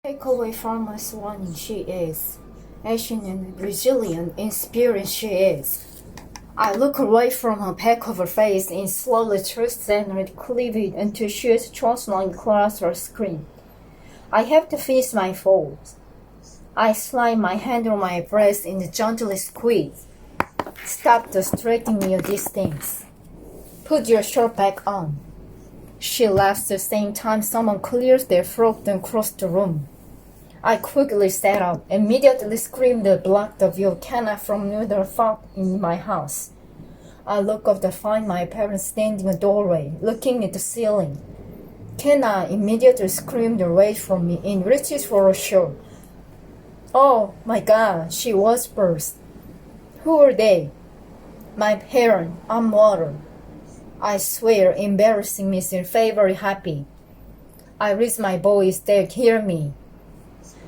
Takeaway from my Swanee, she is. Asian and resilient in spirit she is. I look away from her back of her face and slowly twist and cleave it until she is translucent across her screen. I have to face my faults. I slide my hand on my breast and gently squeeze. Stop distracting me with these things. Put your shirt back on. She laughs the same time someone clears their throat and crosses the room. I quickly sat up, immediately screamed and blocked the view of Kenna from neither far in my house. I look up to find my parents standing in the doorway, looking at the ceiling. Kenna immediately screamed away from me and reaches for a shirt. "Oh my God," she whispers. "Who are they?" "My parents. I'm water." I swear, embarrassing me still very happy. I raise my voice, they hear me.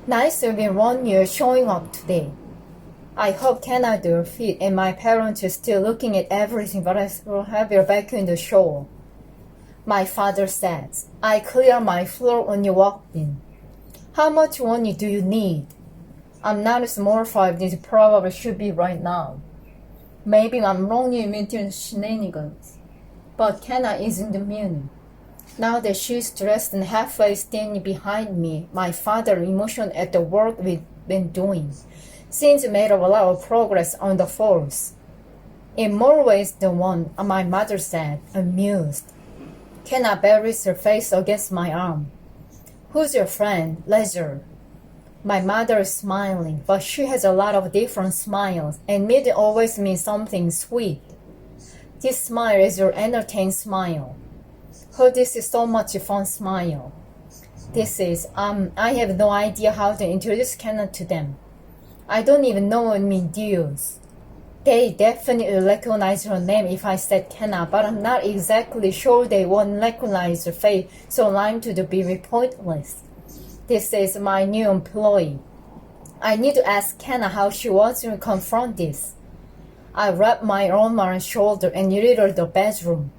"Nice to be 1 year showing up today. I hope Canada fit and my parents are still looking at everything, but I will have your back in the show." My father says, "I clear my floor when you walked in. How much money do you need?" I'm not as mortified as it probably should be right now. Maybe I'm wrongly imitating shenanigans. But Kenna isn't immune. Now that she's dressed and halfway standing behind me, my father emotion at the work we've been doing since made a lot of progress on the force. In more ways than one, my mother said, amused. Kenna buries her face against my arm. "Who's your friend, Leisure?" My mother is smiling, but she has a lot of different smiles, and mid always means something sweet. This smile is your entertained smile. Oh, this is so much fun smile. This is, I have no idea how to introduce Kenna to them. I don't even know what it means. They definitely recognize her name if I said Kenna, but I'm not exactly sure they won't recognize her face, so I'm to be pointless. This is my new employee. I need to ask Kenna how she wants to confront this. I wrap my arm around her shoulder and lead her to the bedroom.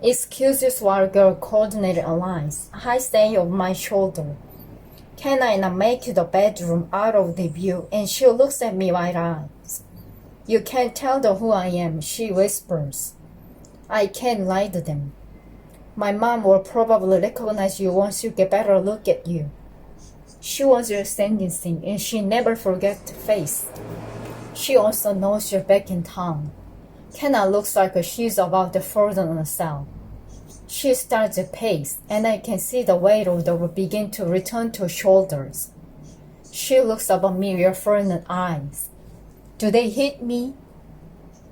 Excuses while girl coordinated a line. I stay over my shoulder. Kenna and I make the bedroom out of the view, and she looks at me wide eyes. "You can't tell them who I am," she whispers. "I can't lie to them. My mom will probably recognize you once you get better look at you. She was your sentencing, and she never forgets the face. She also knows you're back in town." Kenna looks like she's about to fall on herself. She starts to pace, and I can see the weight of the begin to return to her shoulders. She looks up at me with frightened eyes. Do they hit me?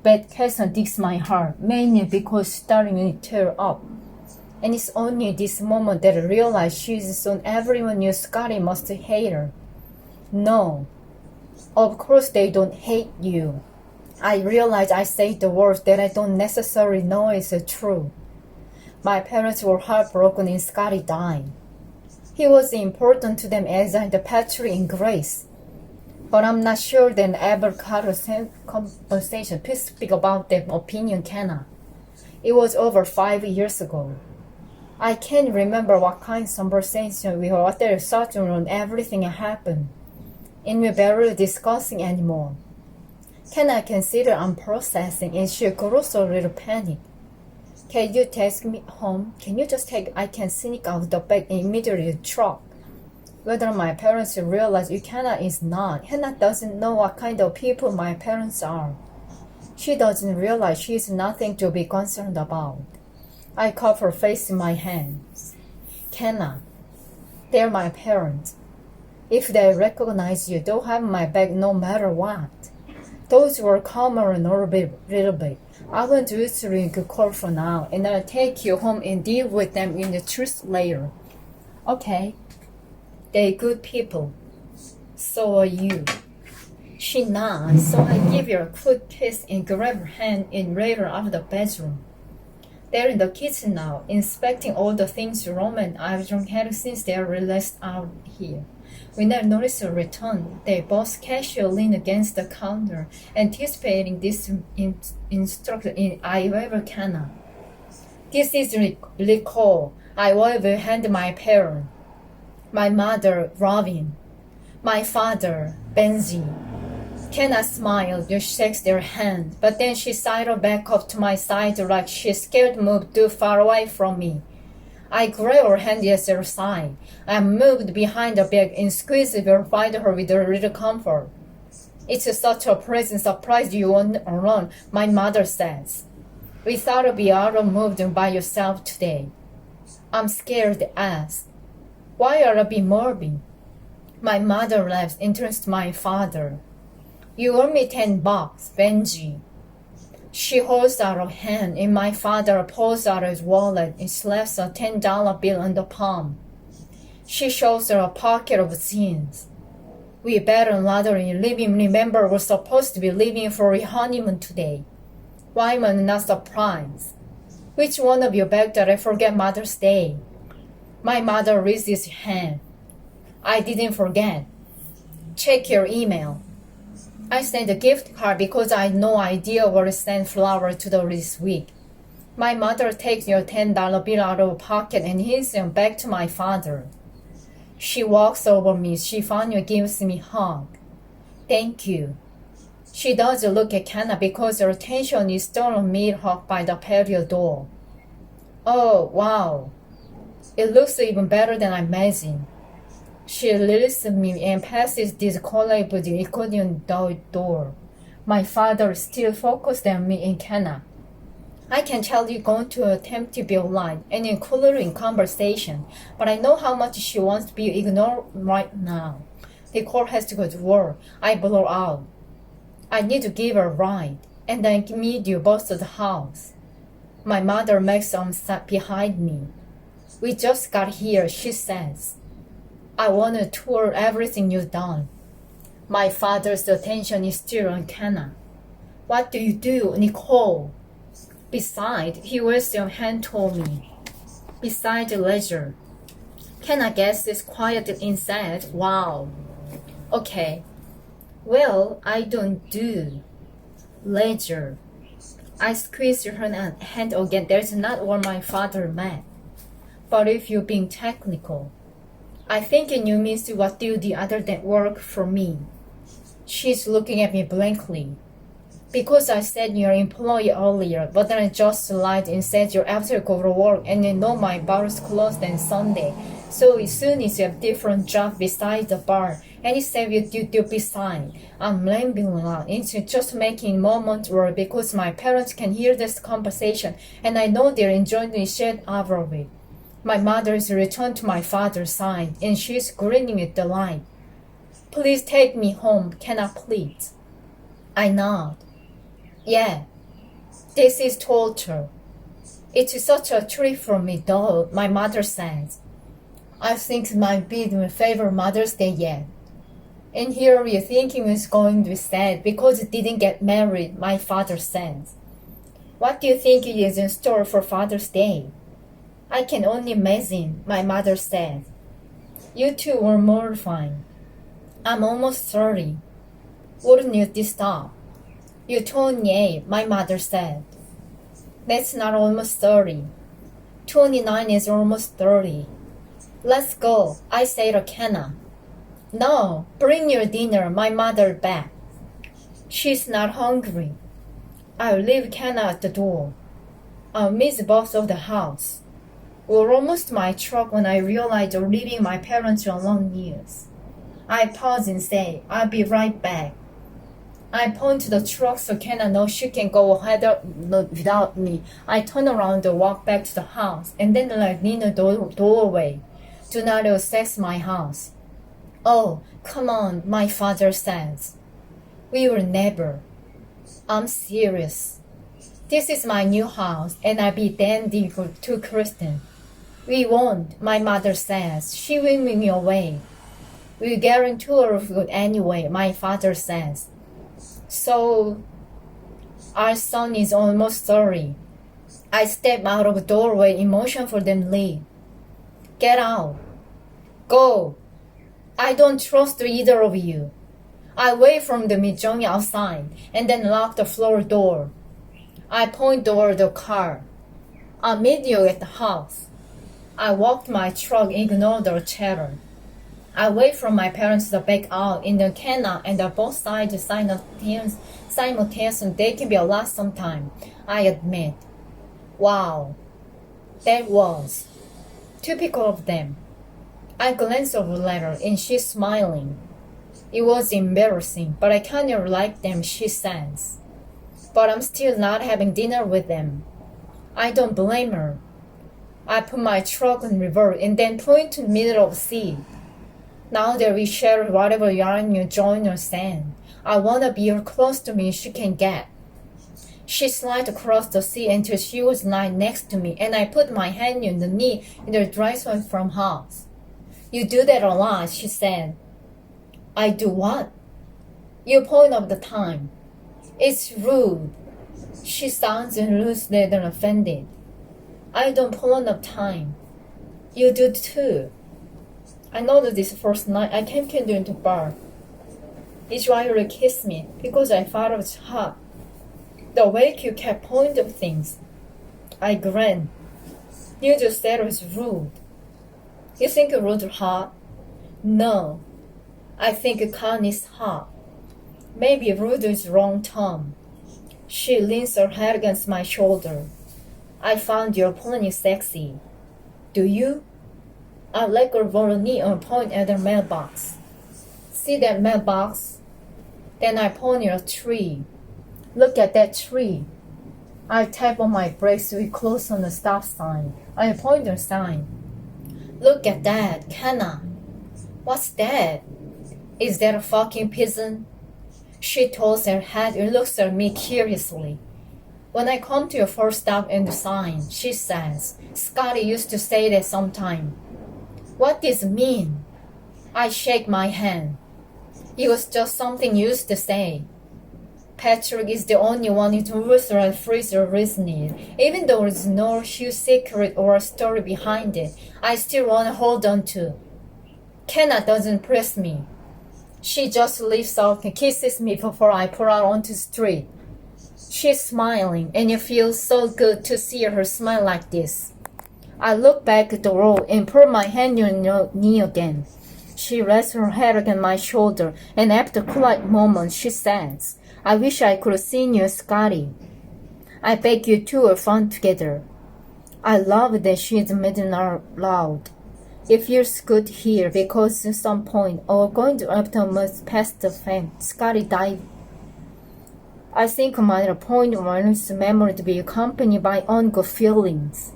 Beth Casson digs my heart, mainly because it's starting to tear up. And it's only this moment that I realize she's soon everyone knew Scotty must hate her. No. Of course they don't hate you. I realize I say the words that I don't necessarily know is true. My parents were heartbroken and Scotty died. He was important to them as the Patrick in Grace. But I'm not sure they ever got a conversation. Please speak about that opinion, Kenna. It was over 5 years ago. I can't remember what kind of conversation we were there certain on everything that happened. And we're barely discussing anymore. Kenna consider I'm processing and she grows a little panic. "Can you take me home? Can you just take, I can sneak out the back and immediately truck." Whether my parents realize Kenna is not, Kenna doesn't know what kind of people my parents are. She doesn't realize she is nothing to be concerned about. I cover her face in my hands. "Kenna, they're my parents. If they recognize you, they'll have my back no matter what. Those were calmer and a little bit. I want to answer good call for now, and I'll take you home and deal with them in the truth later." "Okay. They're good people. So are you." She nods, so I give her a quick kiss and grab her hand and lead her out of the bedroom. They're in the kitchen now, inspecting all the things Rome and I've drunk had since they released out here. When I noticed her return, they both casually leaned against the counter, anticipating this instruction in Iowa Kenna. "This is recall. I will hand my parent." My mother, Robin. My father, Benji. Kenna smiled and shakes their hand, but then she sidled back up to my side like she's scared to move too far away from me. I grabbed her hand at her side. I moved behind the back and squeezed and verified her with a little comfort. It's such a pleasant surprise you weren't alone, my mother says. We thought you'd be out of moving by yourself today. I'm scared to ask. Why are you being morbid? My mother laughs and turns to my father. You owe me $10, Benji. She holds out her hand and my father pulls out his wallet and slaps a $10 bill on the palm. She shows her a pocket of jeans. We better rather than leaving. Remember, we're supposed to be leaving for a honeymoon today. Why am I not surprised? Which one of you begged that I forget Mother's Day? My mother raised his hand. I didn't forget. Check your email. I sent a gift card because I had no idea where to send flowers to this week. My mother takes your $10 bill out of her pocket and hands them back to my father. She walks over me. She finally gives me a hug. Thank you. She doesn't look at Kenna because her attention is still on Mid-Hawk by the patio door. Oh, wow. It looks even better than I imagined. She releases me and passes this collar to the accordion door. My father is still focused on me and Kenna. I can tell you're going to attempt to be polite and include her in conversation, but I know how much she wants to be ignored right now. The call has to go to work. I blow out. I need to give her a ride, and then meet you both at the house. My mother makes some step behind me. We just got here, she says. I want to tour everything you've done. My father's attention is still on Kenna. What do you do, Nicole? Besides, he waves your hand toward me. Beside the ledger. Kenna guesses quietly and said, wow. Okay. Well, I don't do. Ledger. I squeeze her hand again. That's not what my father meant. But if you're being technical, I think you mean what duty other than work for me. She's looking at me blankly. Because I said you're an employee earlier, but then I just lied and said you're after go to work and you know my bar is closed on Sunday. So as soon as you have different job beside the bar, and you say you do beside, I'm rambling on into just making moments work because my parents can hear this conversation and I know they're enjoying the shit out of it. My mother's returned to my father's side and she's grinning with delight. Please take me home, can I please? I nod. Yeah, this is torture. It's such a treat for me though, my mother says. I think it might be my favorite Mother's Day yet. And here you're thinking it's going to be sad because it didn't get married, my father says. What do you think is in store for Father's Day? I can only imagine, my mother says. You two were mortifying. I'm almost 30. Wouldn't you stop? You're 28, my mother said. That's not almost 30. 29 is almost 30. Let's go, I say to Kenna. No, bring your dinner, my mother begged. She's not hungry. I'll leave Kenna at the door. I'll miss both of the house. We're almost to my truck when I realize I'm leaving my parents for long years. I pause and say, I'll be right back. I point to the truck so Kenna knows she can go ahead without me. I turn around and walk back to the house, and then I lean the doorway. Do not access my house. Oh, come on, my father says. We will never. I'm serious. This is my new house, and I'll be dandy to Kristen. We won't, my mother says. She will move me away. We'll guarantee her good anyway, my father says. So, our son is almost 30. I step out of the doorway in motion for them to leave. Get out. Go. I don't trust either of you. I wait from the Mijong outside and then lock the floor door. I point toward the car. I'll meet you at the house. I walk my truck and ignore their chatter. I wait for my parents to back out in the canal and both sides simultaneously. They can be a lot sometimes, I admit. Wow, that was typical of them. I glanced over the letter and she's smiling. It was embarrassing, but I kind of like them, she says. But I'm still not having dinner with them. I don't blame her. I put my truck in reverse and then point to the middle of the sea. Now that we share whatever yarn you join or sand, I want to be her close to me she can get. She slid across the sea until she was lying next to me, and I put my hand on the knee in the driveway from house. You do that a lot, she said. I do what? You point of the time. It's rude. She sounds loose than offended. I don't point of time. You do too. I know that this first night I came into the bar. It's why you kissed me, because I thought it was hot. The way you kept pointing of things. I grinned. You just said it was rude. You think rude hot? No. I think con is hot. Maybe rude is wrong term. She leans her head against my shoulder. I found your plenty sexy. Do you? I let her roll a knee and point at the mailbox. See that mailbox? Then I point at a tree. Look at that tree. I tap on my brakes to be close on the stop sign. I point the sign. Look at that, Kenna. What's that? Is that a fucking pigeon? She tosses her head and looks at me curiously. When I come to your first stop and the sign, she says, Scotty used to say that sometime. What does it mean? I shake my hand. It was just something you used to say. Patrick is the only one who rules and frees or reasoning. Even though there's no huge secret or story behind it, I still want to hold on to. Kenna doesn't press me. She just leaves out and kisses me before I pull out onto the street. She's smiling, and it feels so good to see her smile like this. I look back at the road and put my hand on her knee again. She rests her head against my shoulder, and after a quiet moment, she says, I wish I could have seen you, Scotty. I bet you two are fun together. I love that she admitted out loud. It feels good here because at some point, or going to after months past the fact, Scotty died. I think I'm at a point where his memory to be accompanied by ongoing feelings.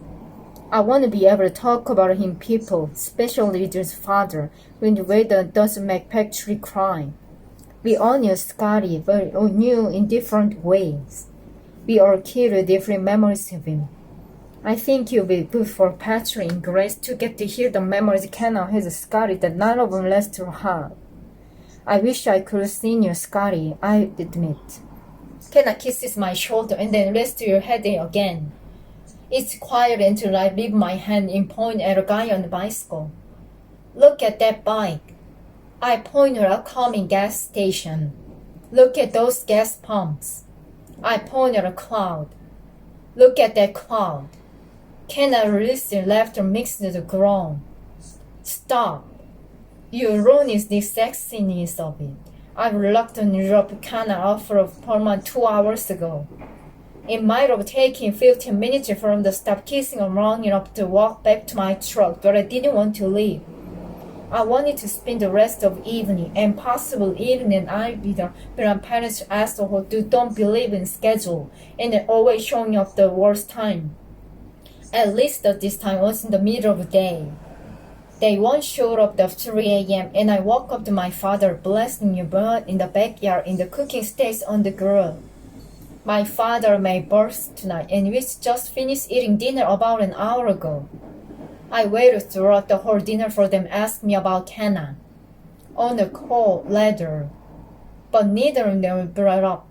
I want to be able to talk about him people, especially with his father, in the way that doesn't make Patrick cry. We all knew Scotty, but we knew in different ways. We all carry different memories of him. I think it would be good for Patrick and Grace to get to hear the memories Kenna has of Scotty that none of them left her heart. I wish I could have seen you, Scotty, I admit. Kenna kisses my shoulder and then rests her head again. It's quiet until I leave my hand and point at a guy on the bicycle. Look at that bike. I point at a coming gas station. Look at those gas pumps. I point at a cloud. Look at that cloud. Kenna released her laughter mixed with the groan. Stop. You ruined the sexiness of it. I reluctantly dropped Kenna off of Pullman 2 hours ago. It might have taken 15 minutes from the stop kissing around enough to walk back to my truck, but I didn't want to leave. I wanted to spend the rest of the evening and possible evening either, but my parents asshole who don't believe in schedule and they're always showing up the worst time. At least this time was in the middle of the day. They once showed up at 3 a.m. and I woke up to my father blasting a bird in the backyard in the cooking stage on the grill. My father made birds tonight and we just finished eating dinner about an hour ago. I waited throughout the whole dinner for them to ask me about Kenna. On the call later, but neither of them brought up.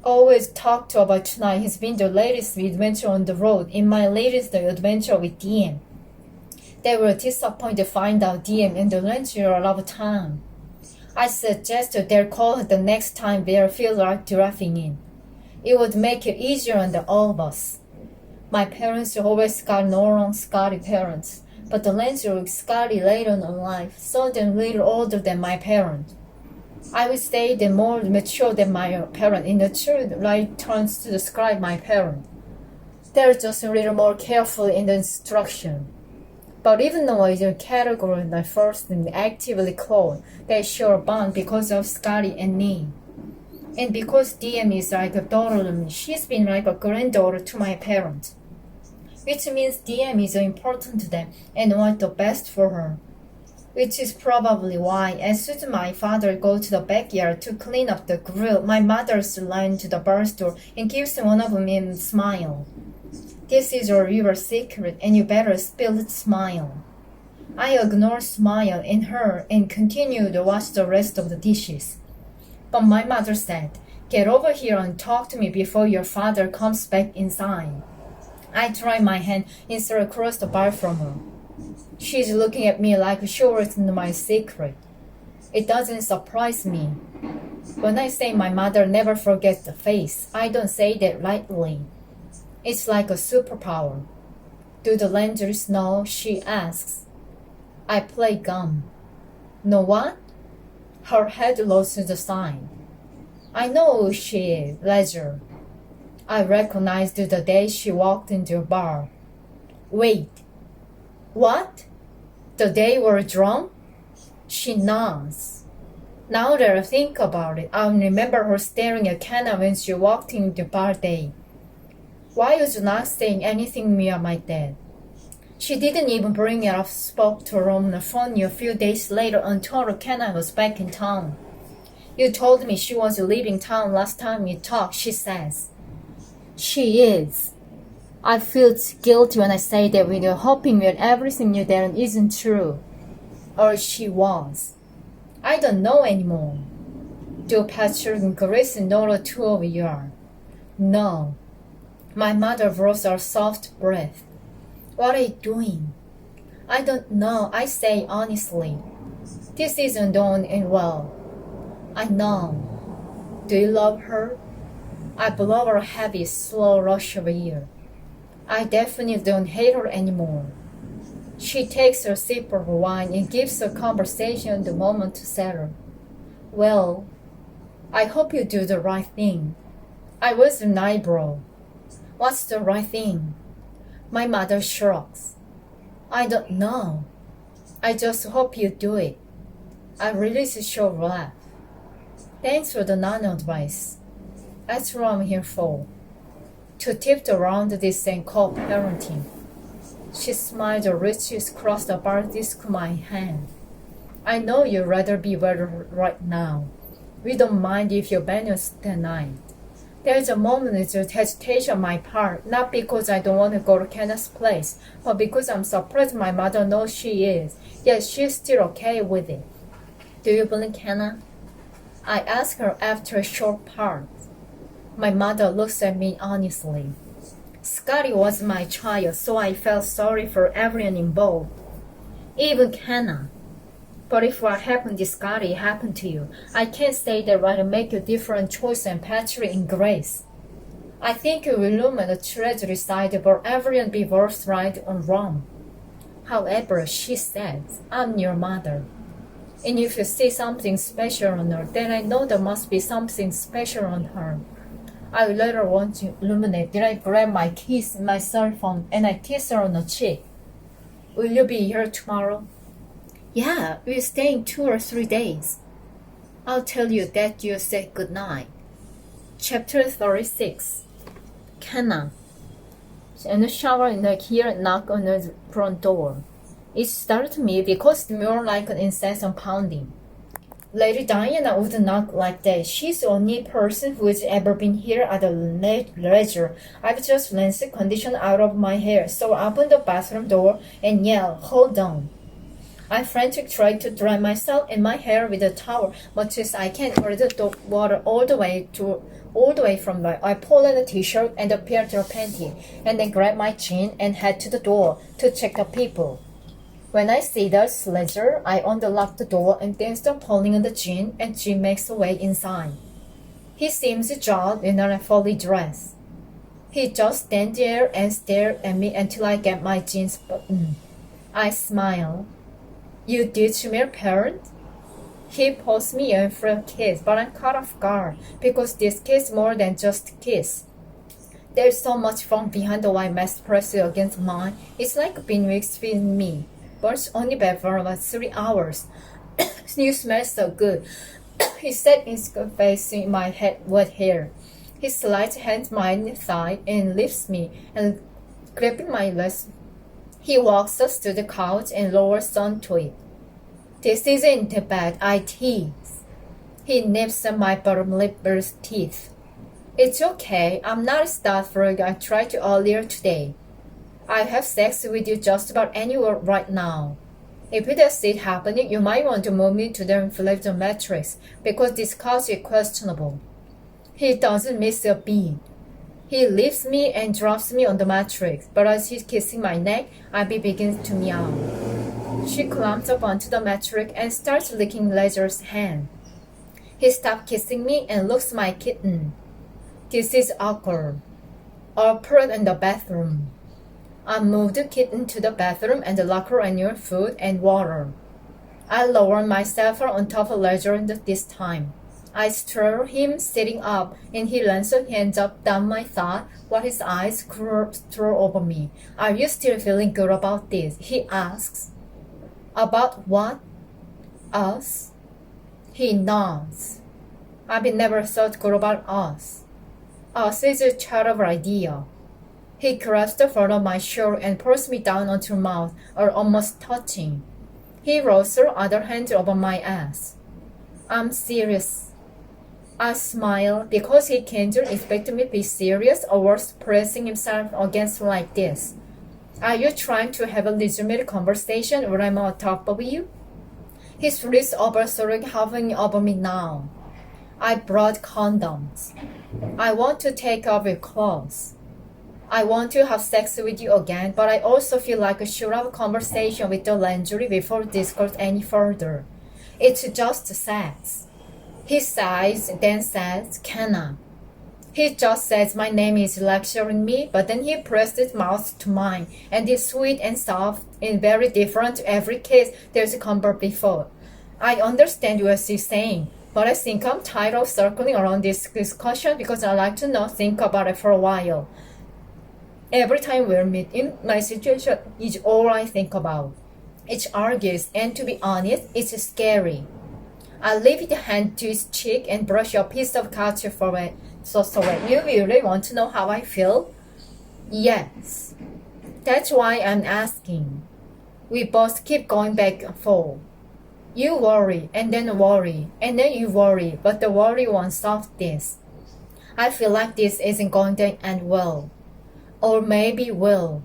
Always talked about tonight has been the latest adventure on the road in my latest adventure with DM. They were disappointed to find out DM and the ranger a lot of time. I suggested they call her the next time they feel like driving in. It would make it easier on all of us. My parents always got no wrong Scotty parents. But the Lancer looked Scotty later in life, so then a little older than my parent. I would say they're more mature than my parent. In the true right terms to describe my parent. They're just a little more careful in the instruction. But even though I don't categorize my first and actively close, they share a bond because of Scotty and me. And because DM is like a daughter to me, she's been like a granddaughter to my parents. Which means DM is important to them and want the best for her. Which is probably why, as soon as my father goes to the backyard to clean up the grill, my mother's line to the bar store and gives one of them a smile. This is your secret, and you better spill the smile. I ignore smile in her and continue to wash the rest of the dishes. But my mother said, "Get over here and talk to me before your father comes back inside." I try my hand inside across the bar from her. She's looking at me like she was my secret. It doesn't surprise me. When I say my mother never forgets the face, I don't say that lightly. It's like a superpower. Do the Landers know? She asks. I play gum. Know what? Her head looks to the side. I know who she is, Ledger. I recognized the day she walked into a bar. Wait. What? The day we're drunk? She nods. Now that I think about it, I remember her staring at Kenna when she walked into the bar day. Why was you not saying anything to me about my dad? She didn't even bring it up, spoke to her on the phone a few days later and told her Kenna was back in town. You told me she was leaving town last time you talked, she says. She is. I feel guilty when I say that we are hoping that everything you did isn't true. Or she was. I don't know anymore. Do Patrick and Grace know the two of you are? No. My mother draws a soft breath. What are you doing? I don't know, I say honestly. This isn't going well. I know. Do you love her? I blow a heavy, slow rush of air. I definitely don't hate her anymore. She takes a sip of wine and gives the conversation the moment to settle. Well, I hope you do the right thing. I was an eyebrow. What's the right thing? My mother shrugs. I don't know. I just hope you do it. I release a short laugh. Thanks for the non-advice. That's what I'm here for. To tip around this and call parenting. She smiled and reaches across the bar disc to my hand. I know you'd rather be better right now. We don't mind if you bend us tonight. There's a moment of hesitation on my part, not because I don't want to go to Kenna's place, but because I'm surprised my mother knows she is, yet she's still okay with it. Do you believe Kenna? I ask her after a short pause. My mother looks at me honestly. Scotty was my child, so I felt sorry for everyone involved, even Kenna. But if what happened to Scotty happened to you, I can't say that I'd make a different choice than Patrick and Grace. I think you will illuminate the tragedy side, but everyone be both right or wrong. However, she says, I'm your mother. And if you see something special on her, then I know there must be something special on her. I later want to illuminate. Then I grab my keys and my cell phone and I kiss her on the cheek. Will you be here tomorrow? Yeah, we're staying 2 or 3 days. I'll tell you that you said goodnight. Chapter 36. Kenna. In the shower and I hear a knock on the front door. It startled me because it's more like an incessant pounding. Lady Diana would knock like that. She's the only person who's ever been here at the leisure. I've just rinsed the condition out of my hair, so I opened the bathroom door and yelled, hold on. I frantically tried to dry myself and my hair with a towel, much as I can, or the water all the way from my. I pulled on the t-shirt and a pair of panties, and then grabbed my jeans and head to the door to check the people. When I see the sledger, I unlock the door and then start pulling on the jeans, and Jim makes his way inside. He seems jolly and not fully dressed. He just stands there and stares at me until I get my jeans buttoned. I smile. You ditched me, parent? He pulls me in for a kiss, but I'm caught off guard because this kiss is more than just a kiss. There's so much fun behind the white mask pressed against mine. It's like being weeks with me, but it's only been for about 3 hours. You smell so good. He said his face in my head wet hair. He slides hands my thigh and lifts me and gripping my legs. He walks us to the couch and lowers onto it. This isn't the bed, I tease. He nips at my bottom lip's teeth. It's okay, I'm not as thoughtful I tried to earlier today. I have sex with you just about anywhere right now. If it does it happening, you might want to move me to the inflatable mattress because this couch is questionable. He doesn't miss a beat. He lifts me and drops me on the mattress, but as he's kissing my neck, Abby begins to meow. She climbs up onto the mattress and starts licking Ledger's hand. He stops kissing me and looks at my kitten. This is awkward. I'll put it in the bathroom. I move the kitten to the bathroom and lock her in your food and water. I lower myself on top of Ledger this time. I stir him sitting up, and he lands his hands up down my thigh while his eyes curl over me. Are you still feeling good about this? He asks. About what? Us? He nods. I've never thought good about us. Us is a terrible idea. He grabs the front of my shirt and pulls me down onto her mouth, or almost touching. He rolls her other hand over my ass. I'm serious. I smile because he can't expect me to be serious or worse pressing himself against me like this. Are you trying to have a legitimate conversation when I'm on top of you? His wrist over sort of hovering over me now. I brought condoms. I want to take off your clothes. I want to have sex with you again, but I also feel like I should have a conversation with the landlady before this goes any further. It's just sex. He sighs, then says, "Cannot." He just says my name is lecturing me, but then he pressed his mouth to mine, and it's sweet and soft and very different to every kiss there's come before. I understand what he's saying, but I think I'm tired of circling around this discussion because I like to not think about it for a while. Every time we're meeting, my situation is all I think about. It argues, and to be honest, it's scary. I lift a hand to his cheek and brush a piece of couch for it. So you really want to know how I feel? Yes. That's why I'm asking. We both keep going back and forth. You worry, and then you worry, but the worry won't solve this. I feel like this isn't going to end well. Or maybe will.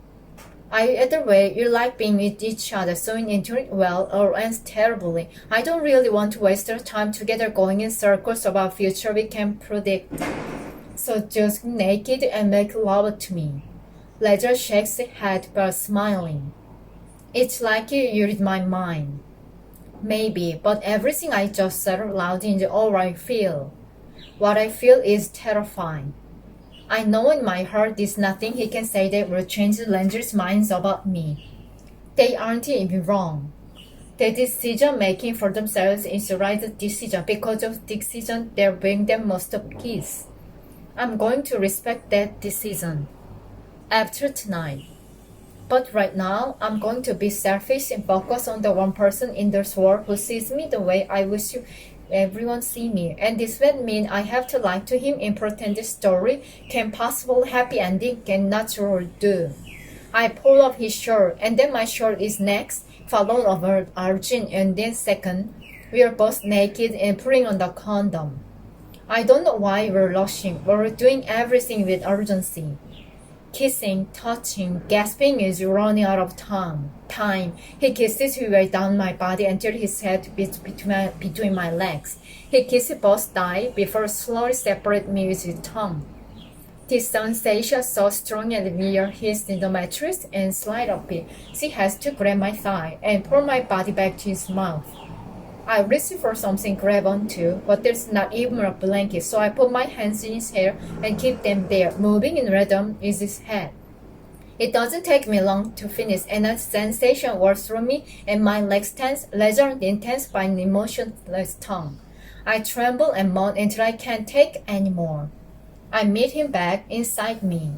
Either way, you like being with each other, so into it well or ends terribly. I don't really want to waste our time together going in circles about a future we can predict. So just naked and make love to me. Ledger shakes his head but smiling. It's like you read my mind. Maybe, but everything I just said out loud is all I feel. What I feel is terrifying. I know in my heart there's nothing he can say that will change the Langer's minds about me. They aren't even wrong. The decision making for themselves is the right decision because of the decision that bring them most peace. I'm going to respect that decision after tonight. But right now, I'm going to be selfish and focus on the one person in this world who sees me the way I wish everyone see me, and this would mean I have to lie to him and pretend this story can possible happy ending can naturally do. I pull off his shirt, and then my shirt is next, followed over Arjun, and then second, we are both naked and putting on the condom. I don't know why we're rushing, we're doing everything with urgency. Kissing, touching, gasping is running out of time. He kisses his way down my body until his head beats between my legs. He kisses both thighs before slowly separating me with his tongue. This sensation is so strong and we are hissed in the mattress and slide up it. He has to grab my thigh and pull my body back to his mouth. I reach for something to grab onto, but there's not even a blanket, so I put my hands in his hair and keep them there, moving in rhythm with his head. It doesn't take me long to finish, and a sensation works through me, and my legs tense, leisure intense by an emotionless tongue. I tremble and moan until I can't take any more. I meet him back inside me.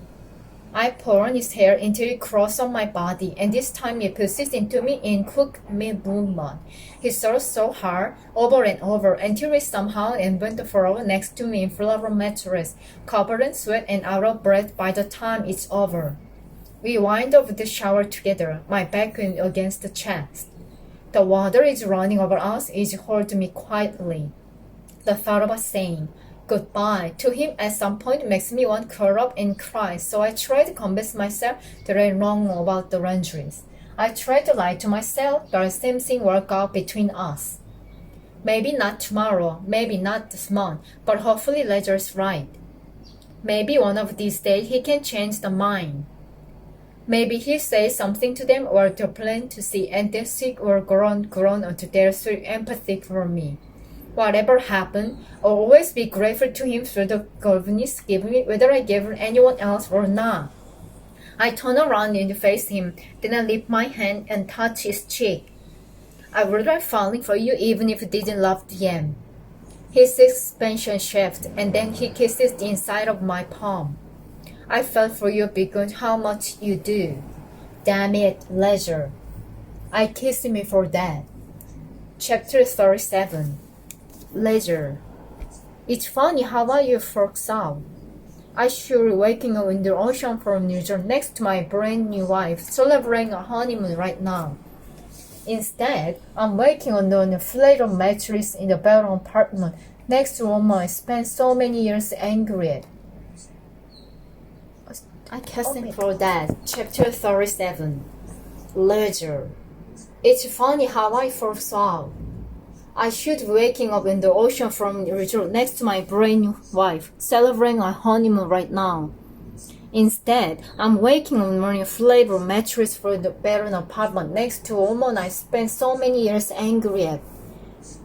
I pour on his hair until it crawls on my body, and this time he pushes into me in quick movement. He throws so hard, over and over, until we somehow invent the floor next to me in floor mattress, covered in sweat and out of breath by the time it's over. We wind up the shower together, my back against the chest. The water is running over us, is holding me quietly. The thought of us saying goodbye to him at some point makes me want to curl up and cry, so I try to convince myself that I'm wrong about the laundries. I try to lie to myself that something work out between us. Maybe not tomorrow, maybe not this month, but hopefully Ledger's right. Maybe one of these days he can change the mind. Maybe he says something to them or to plan to see, and their sick or grown onto their sweet empathy for me. Whatever happened, I'll always be grateful to him for the goodness given me, whether I gave anyone else or not. I turn around and face him, then I lift my hand and touch his cheek. I would try falling for you even if I didn't love the end. His expansion shifts, and then he kisses the inside of my palm. I felt for you because how much you do. Damn it, leisure. I kiss me for that. Chapter 37. Leisure. It's funny how you works out. I sure waking up in the ocean from New York next to my brand new wife, celebrating a honeymoon right now. Instead, I'm waking on a flat mattress in the bedroom apartment next to a woman I spent so many years angry at. I casting for that. Chapter 37. Leisure. It's funny how I foresaw out. I should be waking up in the ocean from the resort next to my brand new wife, celebrating our honeymoon right now. Instead, I'm waking up on a flavor mattress for the bedroom apartment next to a woman I spent so many years angry at.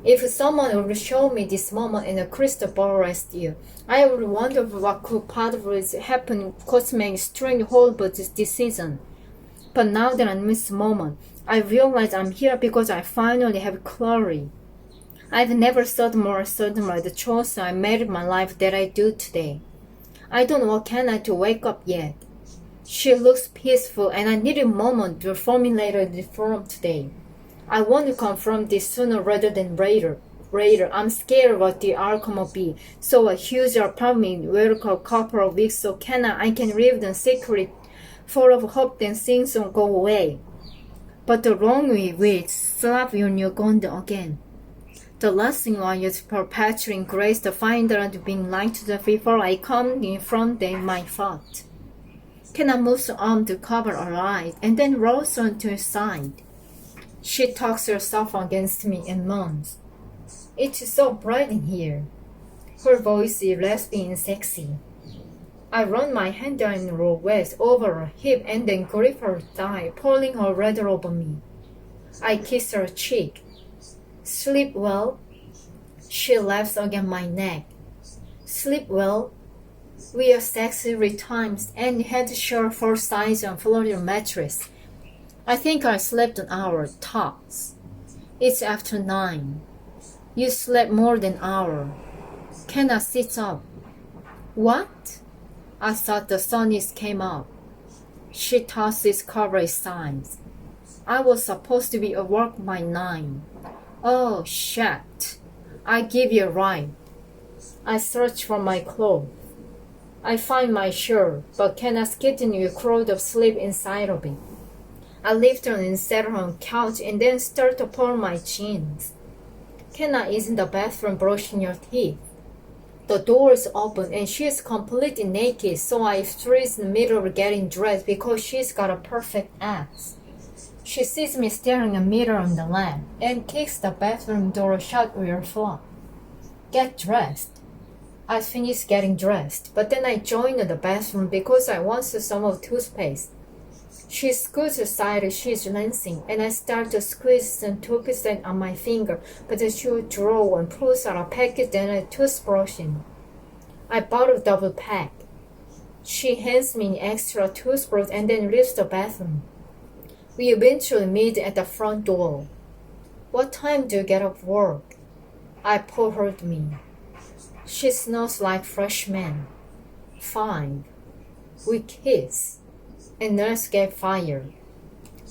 If someone would show me this moment in a crystal ball last year, I would wonder what could possibly happen causing strange horrible this season. But now that I'm in this moment, I realize I'm here because I finally have clarity. I've never thought more certainly the choice I made in my life that I do today. I don't know what can I to wake up yet. She looks peaceful and I need a moment to formulate the form today. I want to confirm this sooner rather than later. I'm scared what the outcome will be, so a huge apartment will a couple of weeks so I can live the secret full of hope that things will go away. But the wrong way will slap you when you're gone again. The last thing I is perpetuating grace to find out being light to the before I come in from them my thought. Can I move the arm to cover her eyes and then rolls onto her side? She talks herself against me and moans. It's so bright in here. Her voice is raspy and sexy. I run my hand down the roll west over her hip and then grip her thigh, pulling her rather over me. I kiss her cheek. Sleep well? She laughs against my neck. Sleep well? We are sexy 3 times and had to share 4 sides on Florida mattress. I think I slept an hour, tops. It's after 9. You slept more than an hour. Can I sit up? What? I thought the sun came up. She tosses cover sides. I was supposed to be at work by 9. Oh, shit. I give you a ride. I search for my clothes. I find my shirt, but cannot get in a crowd of sleep inside of it. I lift her and set her on the couch and then start to pull my jeans. Kenna is in the bathroom brushing her teeth. The door is open and she is completely naked, so I freeze in the middle of getting dressed because she's got a perfect ass. She sees me staring at a mirror on the lamp and kicks the bathroom door shut with her foot. Get dressed. I finish getting dressed, but then I join the bathroom because I want some of toothpaste. She scoots aside, she's lancing, and I start to squeeze some toothpaste on my finger, but she would draw and pulls out a package and a toothbrush in. I bought a double pack. She hands me an extra toothbrush and then leaves the bathroom. We eventually meet at the front door. What time do you get off work? I pull her to me. She smells like fresh man. 5. We kiss. And let's get fired.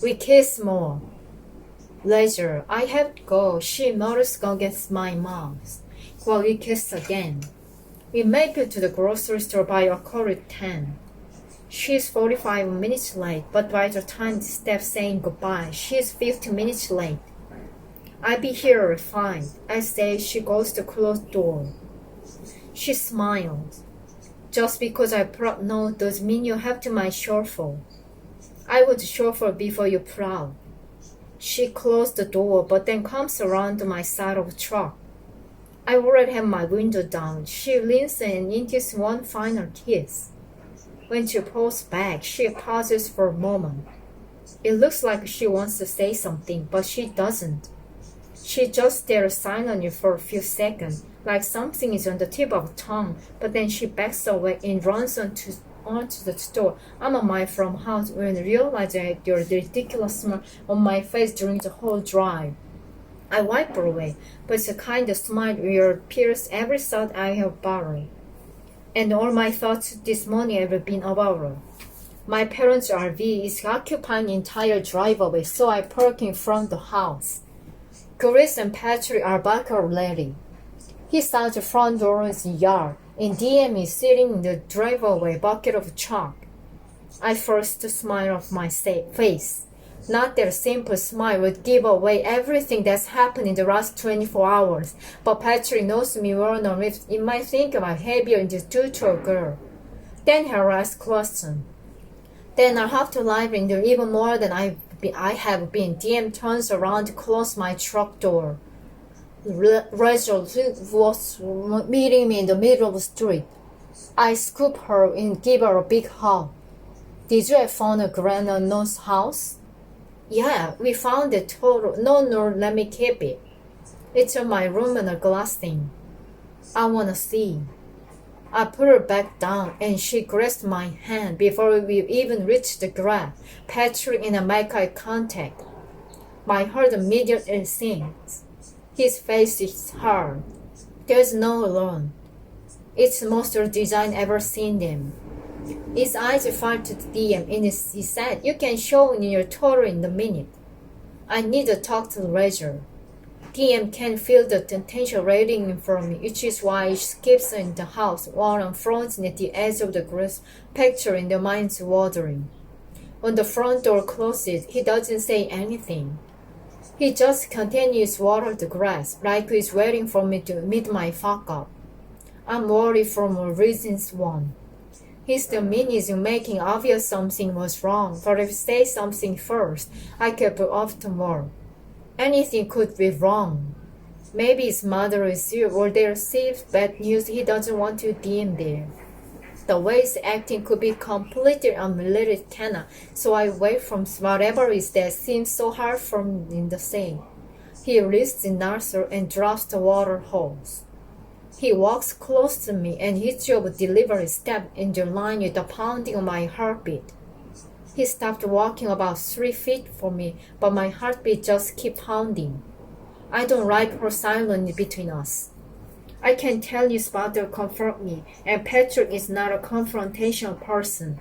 We kiss more. Later, I have to go. She mutters against my mouth. While we kiss again. We make it to the grocery store by 10:15. She's 45 minutes late, but by the time we step saying goodbye, she's 50 minutes late. I'll be here at 5. I say. She goes to close the door. She smiles. Just because I brought no does mean you have to my chauffeur. I would chauffeur before you proud. She closed the door but then comes around to my side of the truck. I already have my window down. She leans in and gives one final kiss. When she pulls back, she pauses for a moment. It looks like she wants to say something, but she doesn't. She just stares silently for a few seconds, like something is on the tip of her tongue, but then she backs away and runs onto the store. I'm a mile from house when I realize that the ridiculous smile on my face during the whole drive. I wipe her away, but it's a kind of smile where it pierces every thought I have about her. And all my thoughts this morning have been about her. My parents' RV is occupying the entire driveway, so I park in front of the house. Chris and Patrick are back already. He's out the front door of the yard, and DM is sitting in the driveway bucket of chalk. I first smile off my face. Not that a simple smile would give away everything that's happened in the last 24 hours, but Patrick knows me well enough. It might think my behavior is due to a girl. Then he'll ask questions. Then I'll have to lie in there even more than I have been. DM turns around to close my truck door. Rachel was meeting me in the middle of the street. I scoop her and give her a big hug. Did you have found a grand unknown's house? Yeah, we found it total. No, let me keep it. It's in my room in a glass thing. I wanna see. I put her back down and she grasped my hand before we even reached the grass. Patrick and I make eye contact. My heart immediately sinks. His face is hard. There's no alone. It's the most design ever seen them. His eyes fell to the DM and he said, "You can show in your total in a minute. I need to talk to the Razor." DM can feel the tension radiating from me, which is why he skips in the house while I'm frozen at the edge of the grass, picturing the mind's watering. When the front door closes, he doesn't say anything. He just continues to water the grass, like he's waiting for me to admit my fuck up. I'm worried from a reasons one. He's the means in making obvious something was wrong, but if he says something first, I could be off tomorrow. Anything could be wrong. Maybe his mother is ill or they received bad news he doesn't want to DM there. The way he's acting could be completely unrelated Kenna, so I wait from whatever is that seems so hard for me in the same. He lifts the nozzle and drops the water hose. He walks close to me and his job delivery step in the line with the pounding of my heartbeat. He stopped walking about 3 feet from me, but my heartbeat just keeps pounding. I don't like her silence between us. I can tell his father comfort me, and Patrick is not a confrontational person.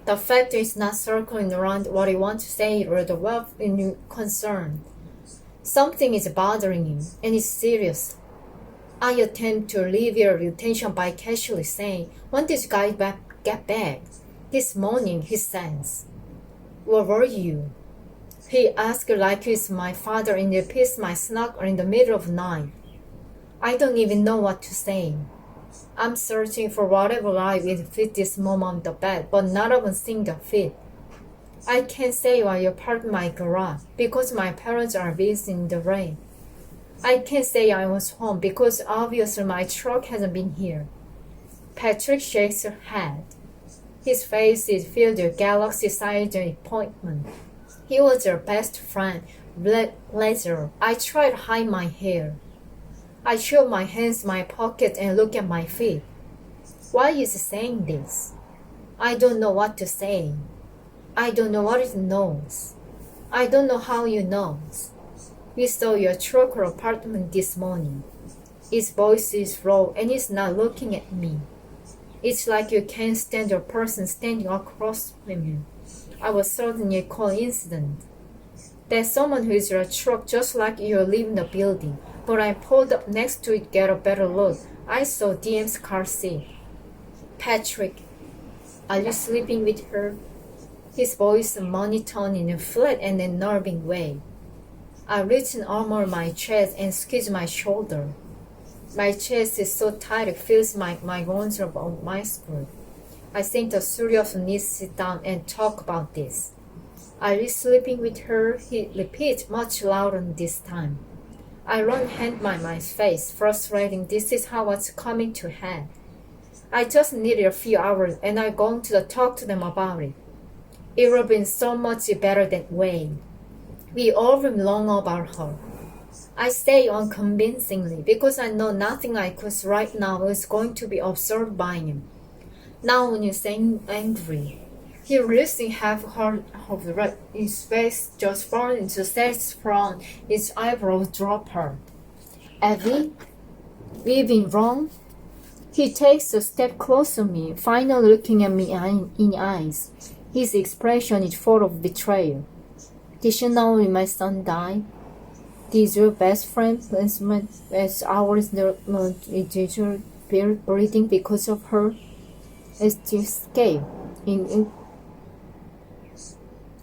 The fact is not circling around what he wants to say or the wealth in concern. Something is bothering him, and it's serious. I attempt to alleviate the tension by casually saying, "When did you guys get back?" "This morning," he says. "Where were you?" He asked like he's my father and repeats my snug in the middle of the night. I don't even know what to say. I'm searching for whatever lie will fit this moment on the bed, but none of them seem to fit. I can't say why you parked in my garage, because my parents are busy in the rain. I can't say I was home, because obviously my truck hasn't been here. Patrick shakes her head. His face is filled with galaxy-sized disappointment. He was her best friend, Blazer. I try to hide my hair. I shove my hands in my pocket and look at my feet. Why is he saying this? I don't know what to say. I don't know what it knows. I don't know how you know. We saw your truck or apartment this morning. His voice is low and he's not looking at me. It's like you can't stand a person standing across from you. I was certainly a coincidence. There's someone who is in a truck just like you leaving the building, but I pulled up next to it to get a better look. I saw DM's car seat. Patrick, are you sleeping with her? His voice monotone in a flat and unnerving way. I reach an arm on my chest and squeeze my shoulder. My chest is so tight it feels like my bones are on my skirt. I think the three of us need to sit down and talk about this. Are you sleeping with her? He repeats much louder this time. I run hand by my face, frustrating. This is how it's coming to head. I just needed a few hours and I'm going to talk to them about it. It would have been so much better that way. We all long about her. I say unconvincingly because I know nothing I could right now is going to be observed by him. Now when you say angry, he really have heard of the right. His face just falls into Seth's front, his eyebrows drop her. Abby, we've been wrong? He takes a step closer to me, finally looking at me in the eyes. His expression is full of betrayal. Did you know when my son died? Did your best friend as ours did you breathing because of her? It's to escape.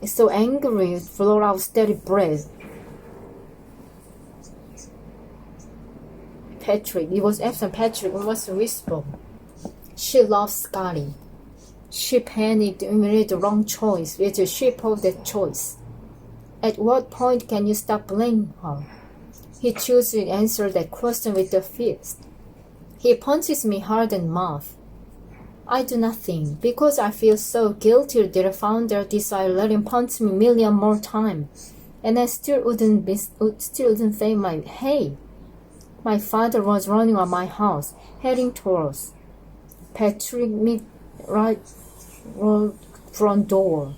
So angry, flow out steady breath. Patrick, it was after Patrick was a whisper. She loved Scotty. She panicked and made the wrong choice, which she pulled that choice. At what point can you stop blaming her? He chooses to answer that question with a fist. He punches me hard in the mouth. I do nothing, because I feel so guilty that I found their desire let him punch me a million more times. And I still wouldn't say hey. My father was running on my house, heading towards Patrick meet right front door.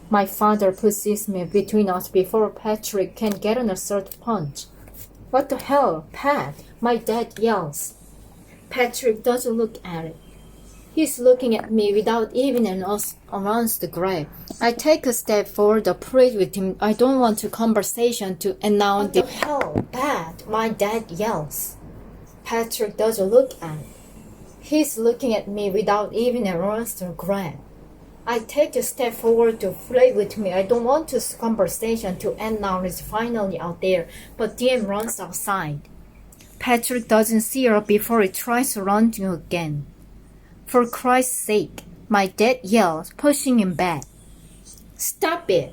My father pushes me between us before Patrick can get an third punch. What the hell, Pat? My dad yells. Patrick doesn't look at it. He's looking at me without even an ounce to grab. I take a step forward to plead with him. I don't want a conversation to announce the hell, Pat? My dad yells. Patrick doesn't look at it. He's looking at me without even an ounce to grab. I take a step forward to plead with me. I don't want this conversation to end now. It's finally out there, but DM runs outside. Patrick doesn't see her before he tries to run to her again. For Christ's sake, my dad yells, pushing him back. Stop it!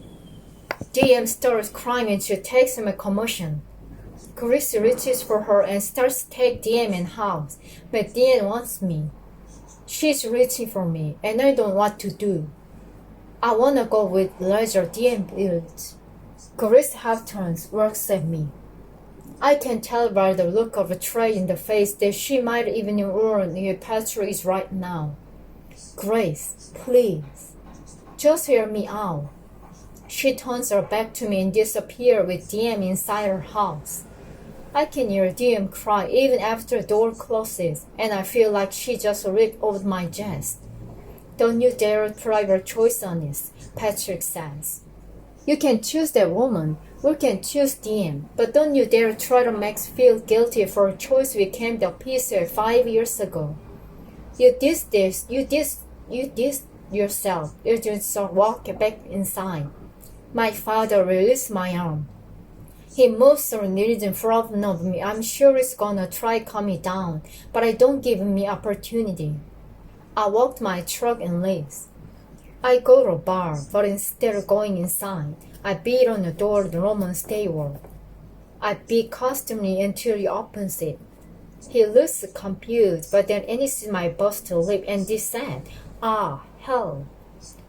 DM starts crying and she takes him a commotion. Chris reaches for her and starts to take DM in house, but DM wants me. She's reaching for me, and I don't know what to do. I wanna go with leisure DM builds. Chris half turns, looks at me. I can tell by the look of betrayal in the face that she might even warn if Patrick is right now. Grace, please, just hear me out. She turns her back to me and disappears with DM inside her house. I can hear DM cry even after the door closes, and I feel like she just ripped off my chest. Don't you dare try your choice on this, Patrick says. You can choose that woman, we can choose DM, but don't you dare try to make us feel guilty for a choice we came to peace with 5 years ago. You did this, you did yourself, you just walk back inside. My father released my arm. He moves so knees in front of me. I'm sure he's gonna try to calm me down, but I don't give me opportunity. I walk my truck and leaves. I go to a bar, but instead of going inside, I beat on the door of the Roman stable. I beat constantly until he opens it. He looks confused, but then he sees my busted lip and he said, "Ah, hell."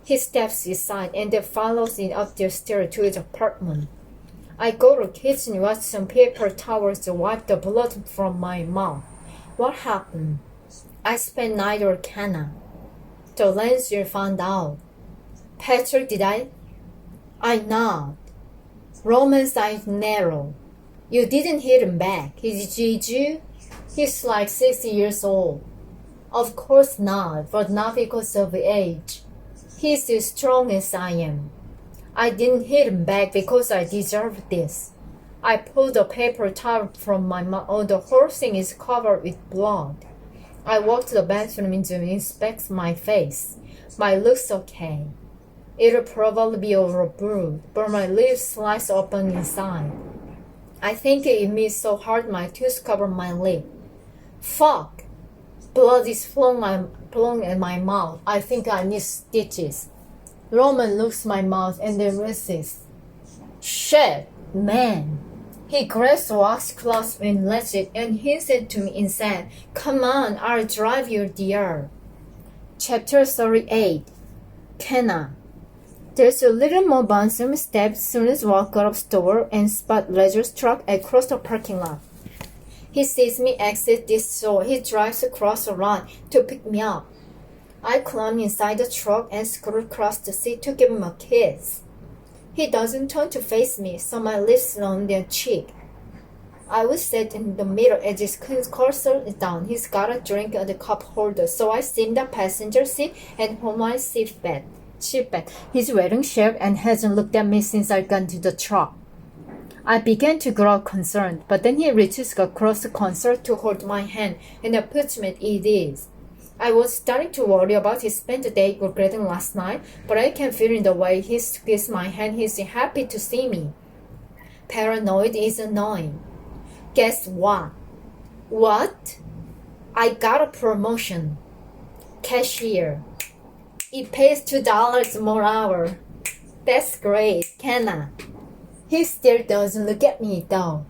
He steps inside and then follows me up the stairs to his apartment. I go to the kitchen and watch some paper towels to wipe the blood from my mouth. What happened? I spent night or cannot. The lens you found out. Patrick, did I? I nod. Roman's eyes narrow. You didn't hit him back, did you? He's like 60 years old. Of course not, but not because of age. He's as strong as I am. I didn't hit him back because I deserved this. I pulled a paper towel from my mouth. Oh, the whole thing is covered with blood. I walked to the bathroom to inspect my face. My look's okay. It'll probably be overbrewed, but my lips sliced open inside. I think it missed so hard my tooth covered my lip. Fuck! Blood is flowing at my mouth. I think I need stitches. Roman looks my mouth and then resists. Shit, man. He grabs the washcloth and lets it and hands it to me and said, Come on, I'll drive you there. Chapter 38. Kenna. There's a little more bouncing steps soon as walk out of store and spot Ledger's truck across the parking lot. He sees me exit this store. He drives across the lot to pick me up. I climb inside the truck and scroll across the seat to give him a kiss. He doesn't turn to face me, so my lips on their cheek. I was sat in the middle as his cursor is down. He's got a drink at the cup holder, so I sit in the passenger seat and hold my seat back. He's wearing shirt and hasn't looked at me since I got into the truck. I began to grow concerned, but then he reaches across the console to hold my hand and puts me at ease. I was starting to worry about his spent the day regretting last night, but I can feel in the way he squeezed my hand he's happy to see me. Paranoid is annoying. Guess what? What? I got a promotion. Cashier. It pays $2 more hour. That's great, Kenna. He still doesn't look at me though.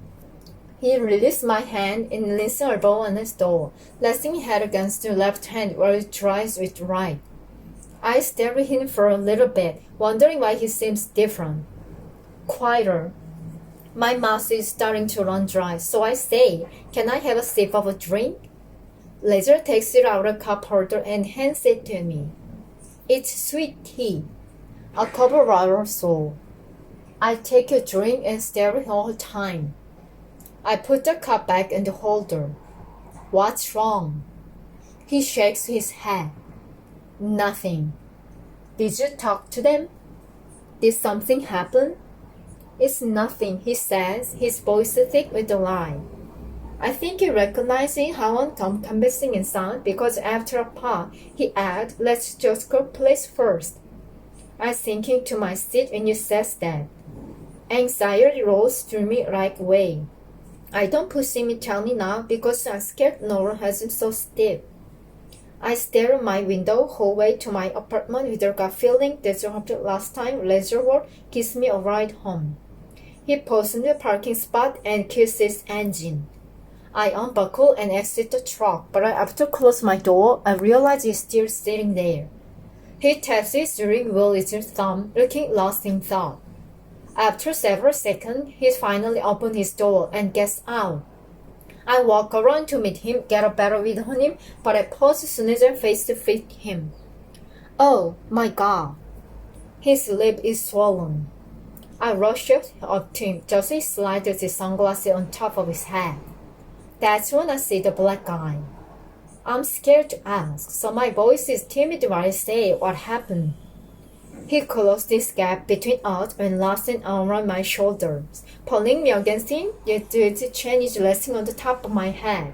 He released my hand and leans her elbow on his door, resting his head against the left hand while he tries with right. I stare at him for a little bit, wondering why he seems different. Quieter. My mouth is starting to run dry, so I say, Can I have a sip of a drink? Ledger takes it out of a cup holder and hands it to me. It's sweet tea, a cup of water or so. I take a drink and stare at all the time. I put the cup back in the holder. What's wrong? He shakes his head. Nothing. Did you talk to them? Did something happen? It's nothing, he says, his voice thick with a lie. I think he recognizes how unconvincing it sounds because after a pause, he adds, Let's just go place first. I'm sinking to my seat when he says that. Anxiety rolls through me like a wave. I don't push him to tell me now because I'm scared Nora has him so stiff. I stare at my window hallway to my apartment with a gut feeling that last time Leisure gives me a ride home. He pulls in the parking spot and kills his engine. I unbuckle and exit the truck, but after close my door, I realize he's still sitting there. He taps his steering wheel with his thumb, looking lost in thought. After several seconds, he finally opens his door and gets out. I walk around to meet him, get a better read on him, but I pause as soon as I face to fit him. Oh, my God. His lip is swollen. I rush up to him, just as he slides his sunglasses on top of his head. That's when I see the black guy. I'm scared to ask, so my voice is timid while I say what happened. He closed this gap between us and lost an arm around my shoulders, pulling me against him, yet his chin is resting on the top of my head.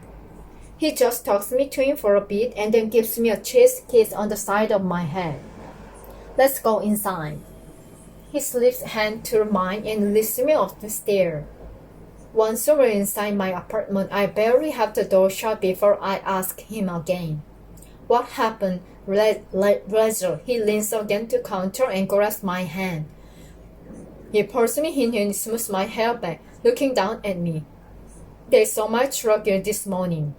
He just tucks me to him for a bit and then gives me a chest kiss on the side of my head. Let's go inside. He slips a hand to mine and lifts me off the stair. Once we're inside my apartment, I barely have the door shut before I ask him again. What happened? Ledger. He leans against the counter and grabs my hand. He pulls me in and smooths my hair back, looking down at me. They saw my truck here this morning.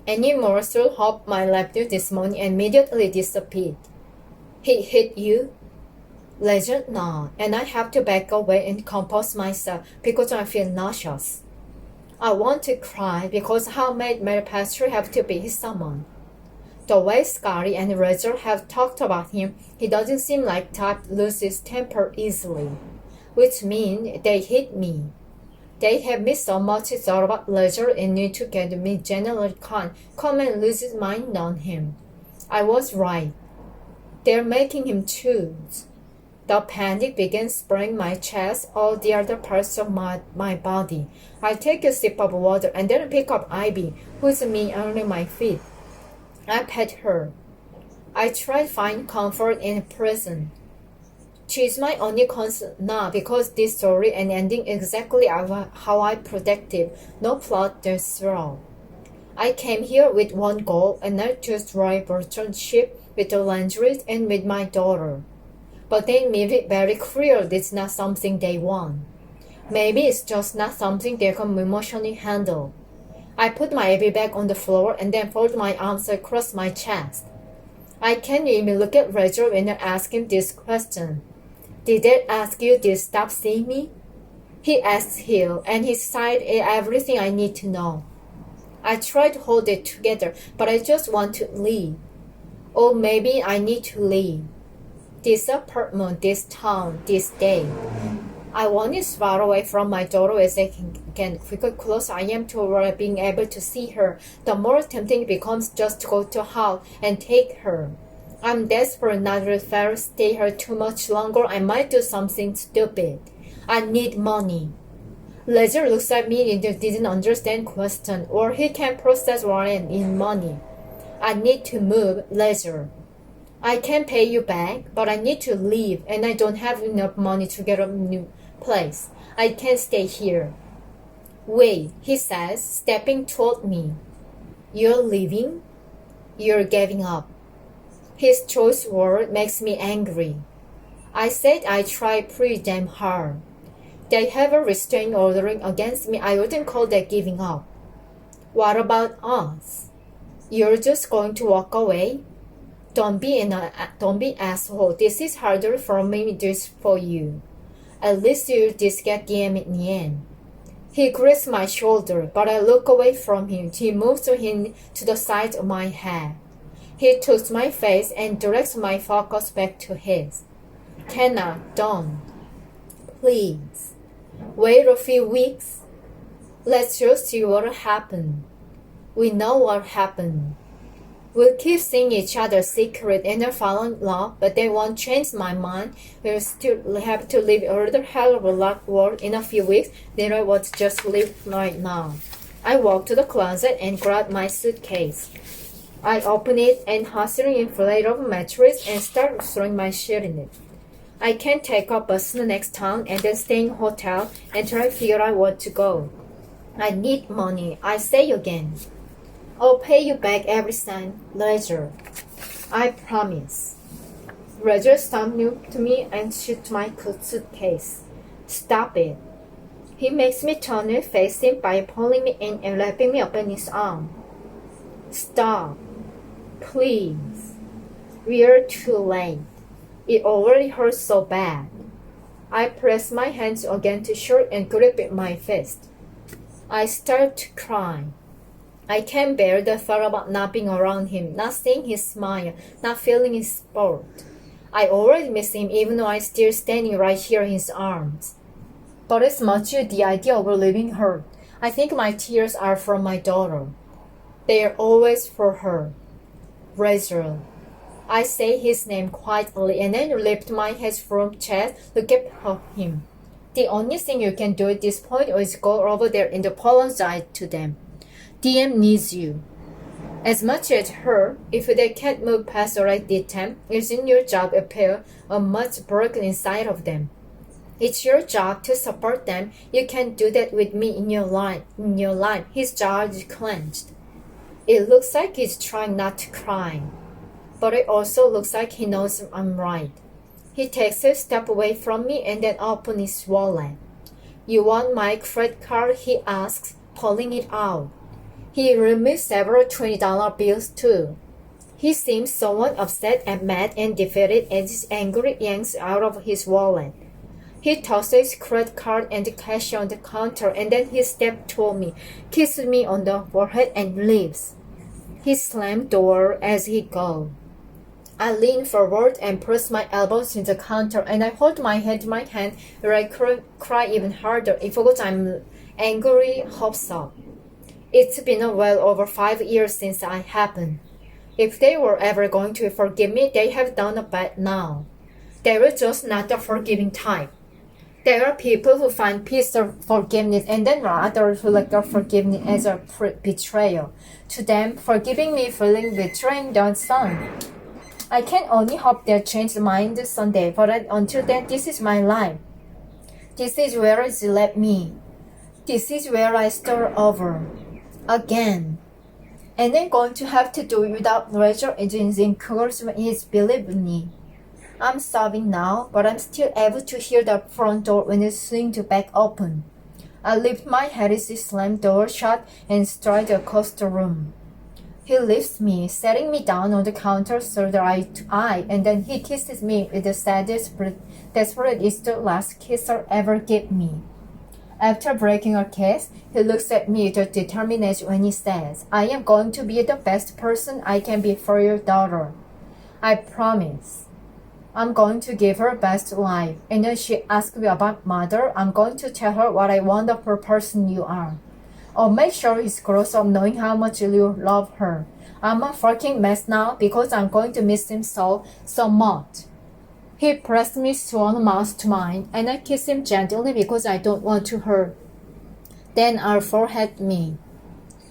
Any morsel hopped my lap this morning and immediately disappeared. He hit you? Ledger, no, and I have to back away and compose myself because I feel nauseous. I want to cry because how made my pastor have to be his someone. The way Scotty and Roger have talked about him, he doesn't seem like type loses temper easily, which means they hate me. They have me so much thought about Roger and need to get me generally come and lose his mind on him. I was right. They're making him choose. The panic begins spraying my chest, all the other parts of my body. I take a sip of water and then pick up Ivy, who's me under my feet. I pet her. I try to find comfort in prison. She's my only concern now because this story and ending exactly how I predicted. No plot that's wrong. I came here with one goal and not just ride virtual ship with the Landrys and with my daughter. But they made it very clear it's not something they want. Maybe it's just not something they can emotionally handle. I put my baby back on the floor and then fold my arms across my chest. I can't even look at Roger when I ask him this question. Did Dad ask you to stop seeing me? He asked Hill, and his side is everything I need to know. I try to hold it together, but I just want to leave. Or maybe I need to leave. This apartment, this town, this day. I want as far away from my daughter as I can. The closer I am to being able to see her, the more tempting it becomes just to go to house and take her. I'm desperate not to stay here too much longer. I might do something stupid. I need money. Roger looks at me and didn't understand question, or he can't process what I need money. I need to move, Roger. I can pay you back, but I need to leave, and I don't have enough money to get a new place. I can't stay here. Wait, he says, stepping toward me. You're leaving? You're giving up. His choice word makes me angry. I said I tried pretty damn hard. They have a restraining order against me. I wouldn't call that giving up. What about us? You're just going to walk away? Don't be asshole. This is harder for me this for you. At least you'll just get the aim in the end. He grabs my shoulder, but I look away from him. He moves him to the side of my head. He touches my face and directs my focus back to his. Kenna, don't. Please. Wait a few weeks. Let's just see what happened. We know what happened. We'll keep seeing each other's secret and fall in love, but they won't change my mind. We'll still have to live another hell of a lot world in a few weeks. Then I would just live right now. I walk to the closet and grab my suitcase. I open it and hustling in flat of mattress and start throwing my shit in it. I can take a bus to the next town and then stay in a hotel and try to figure out where to go. I need money, I say again. I'll pay you back every cent, Roger. I promise. Roger stopped to me and shoots my suitcase. Stop it. He makes me turn and face him by pulling me in and wrapping me up in his arm. Stop. Please. We're too late. It already hurts so bad. I press my hands against his shirt and grip it my fist. I start to cry. I can't bear the thought about not being around him, not seeing his smile, not feeling his support. I already miss him even though I'm still standing right here in his arms. But as much as the idea of leaving hurt, I think my tears are from my daughter. They are always for her. Roger. I say his name quietly and then lift my head from chest, look at him. The only thing you can do at this point is go over there and apologize to them. DM needs you. As much as her, if they can't move past what I did them, it's in your job to appear a much broken inside of them. It's your job to support them. You can't do that with me in your life. His jaw is clenched. It looks like he's trying not to cry. But it also looks like he knows I'm right. He takes a step away from me and then opens his wallet. You want my credit card? He asks, pulling it out. He removes several $20 bills too. He seems somewhat upset and mad and defeated as his anger yanks out of his wallet. He tosses his credit card and the cash on the counter and then he steps toward me, kisses me on the forehead and leaves. He slammed door as he go. I lean forward and press my elbows to the counter, and I hold my head in my hand where I cry even harder because I'm angry, hopes up. It's been well over 5 years since I happened. If they were ever going to forgive me, they have done it by now. They were just not the forgiving type. There are people who find peace or forgiveness, and then there are others who like their forgiveness as a betrayal. To them, forgiving me feeling betraying their son. I can only hope they'll change their mind someday, but until then, this is my life. This is where it's led me. This is where I start over. Again. And I'm going to have to do it without Rachel agency encouragement is believe me. I'm sobbing now, but I'm still able to hear the front door when it swings back open. I lift my head as the slammed door shut and stride across the room. He lifts me, setting me down on the counter shoulder eye to eye, and then he kisses me with the saddest, desperate is the last kiss I'll ever give me. After breaking a kiss, he looks at me with determination when he says, I am going to be the best person I can be for your daughter. I promise. I'm going to give her best life, and when she asks me about mother, I'm going to tell her what a wonderful person you are. I'll make sure he grows up knowing how much you love her. I'm a fucking mess now because I'm going to miss him so much. He pressed me strong mouth to mine, and I kissed him gently because I don't want to hurt. Then our forehead meet.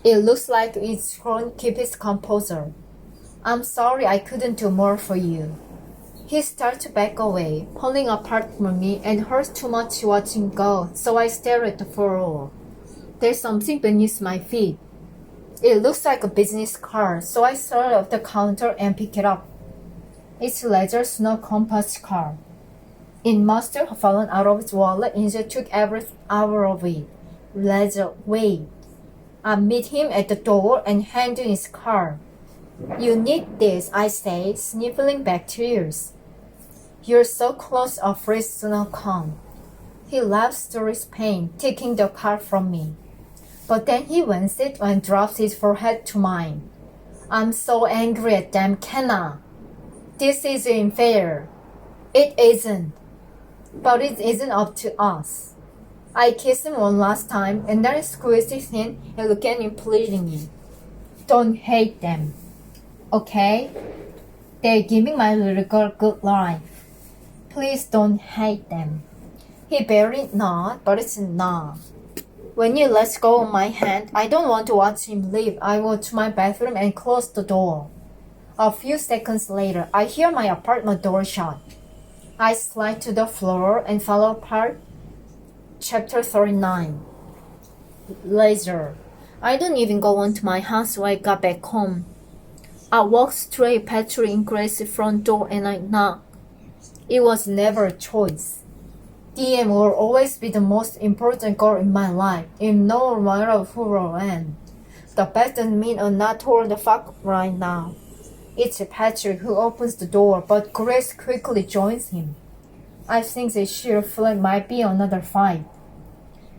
It looks like it's trying to keep his composure. I'm sorry I couldn't do more for you. He starts to back away, pulling apart from me, and hurts too much watching go, so I stare at the floor. There's something beneath my feet. It looks like a business card, so I start off the counter and pick it up. It's a leather snow compass card. It must have fallen out of his wallet and he took every hour of it. Leather, wait. I meet him at the door and hand him his card. You need this, I say, sniffling back tears. You're so close, afraid sooner come. He laughs through his pain, taking the card from me. But then he winces and drops his forehead to mine. I'm so angry at them, Kenna. This is unfair. It isn't. But it isn't up to us. I kiss him one last time and then I squeeze his hand and look at him pleadingly. Don't hate them. Okay? They're giving my little girl good life. Please don't hate them. He barely nods, but it's not. When you let go of my hand, I don't want to watch him leave. I go to my bathroom and close the door. A few seconds later, I hear my apartment door shut. I slide to the floor and fall apart. Chapter 39. Later. I don't even go into my house when I got back home. I walk straight past Grace's front door and I knock. It was never a choice. DM will always be the most important girl in my life, in no matter who I am. The best doesn't mean I'm not torn the fuck right now. It's Patrick who opens the door, but Grace quickly joins him. I think the sheer feeling might be another fight.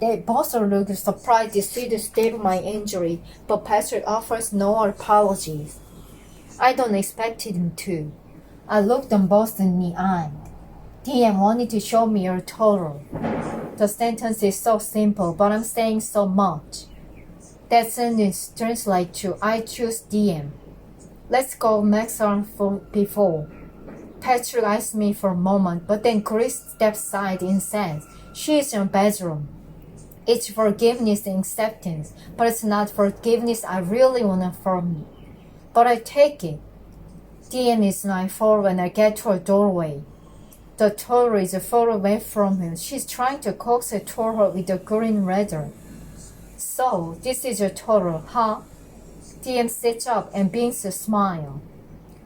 They both look surprised to see the state of my injury, but Patrick offers no apologies. I don't expect him to. I looked them both in the eye. DM wanted to show me your total. The sentence is so simple, but I'm saying so much. That sentence translates to I choose DM. Let's go next on before. Patrick asked me for a moment, but then Chris steps aside and says, she is in your bedroom. It's forgiveness and acceptance, but it's not forgiveness I really want from you. But I take it. DM is my fault when I get to her doorway. The toddler is far away from him. She's trying to coax it toward her with a green radar. So, this is your toddler, huh? DM sits up and begins to smile.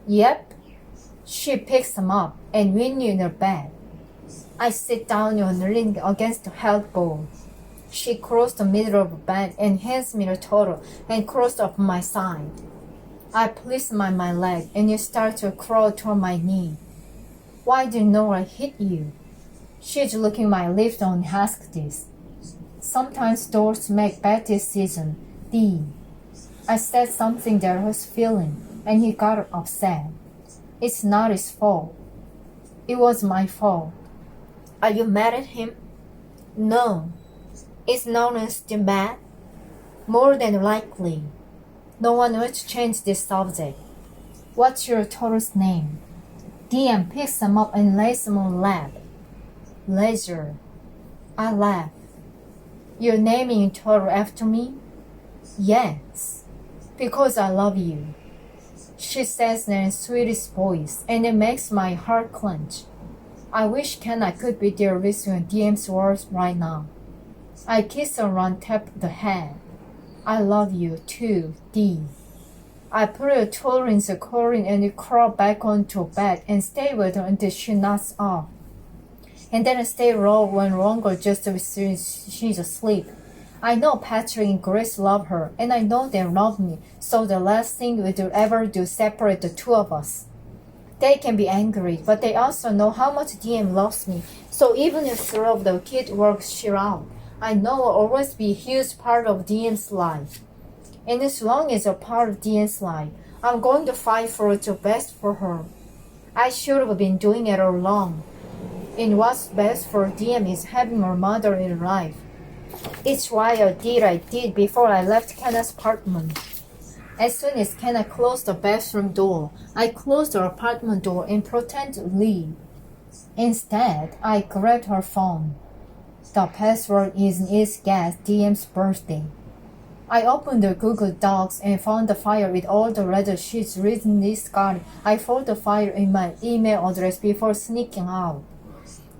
Yep. She picks him up and wins in her bed. I sit down and lean against the headboard. She crossed the middle of the bed and hands me the toddler and crawls up my side. I place him on my leg and you start to crawl toward my knee. Why do you know I hit you? She's looking my lips and asks this. Sometimes doors make bad decisions. D. I said something that hurt his feeling, and he got upset. It's not his fault. It was my fault. Are you mad at him? No. Is Nolan still mad? More than likely. No one will change this subject. What's your daughter's name? DM picks him up and lays him on lap. Leisure. I laugh. You're naming your daughter after me? Yes. Because I love you. She says in the sweetest voice, and it makes my heart clench. I wish Kenna could be there with you in DM's words right now. I kiss her on top of the head. I love you too, D. I put her toddler in the corner and crawl back onto bed and stay with her until she knocks off. And then I stay roll one longer just as soon as she's asleep. I know Patrick and Grace love her, and I know they love me, so the last thing we will ever do separate the two of us. They can be angry, but they also know how much DM loves me, so even if three of the kids works her out, I know I'll always be a huge part of DM's life. And as long as a part of DM's life, I'm going to fight for the best for her. I should have been doing it all along. And what's best for DM is having her mother in life. It's why I did before I left Kenna's apartment. As soon as Kenna closed the bathroom door, I closed her apartment door and pretended to leave. Instead, I grabbed her phone. The password is its guest DM's birthday. I opened the Google Docs and found the file with all the letters she's written this card. I found the file in my email address before sneaking out.